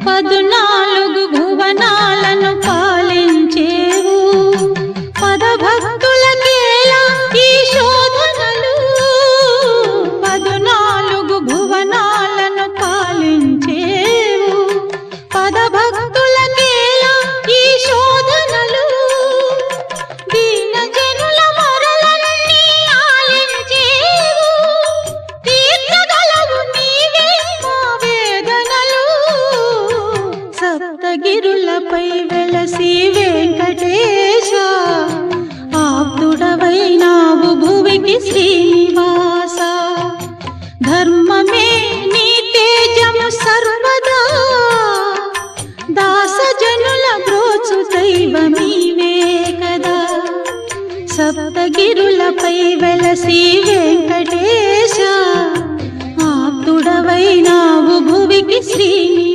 14 భువనాలను పాలించేవు పదభక్తులకేలా ఈ శోధనలు 14 భువనాలను పాలించేవు పదభక్తులకేలా ఈ శోధనలు దీన జనుల మొరలన్నీ ఆలించేవు తీర్చగలవు నీవే మా వేదనలు సప్తగిరులపై వెలసి వెంకటేశ ఆప్తుడవైనావు భువికి శ్రీనివాస ధర్మమే నీ తేజము సర్వదా దాసజనుల బ్రోచు దైవమీవే కదా సప్తగిరులపై వెలసి వెంకటేశ ఆప్తుడవైనావు భువికి శ్రీనివాస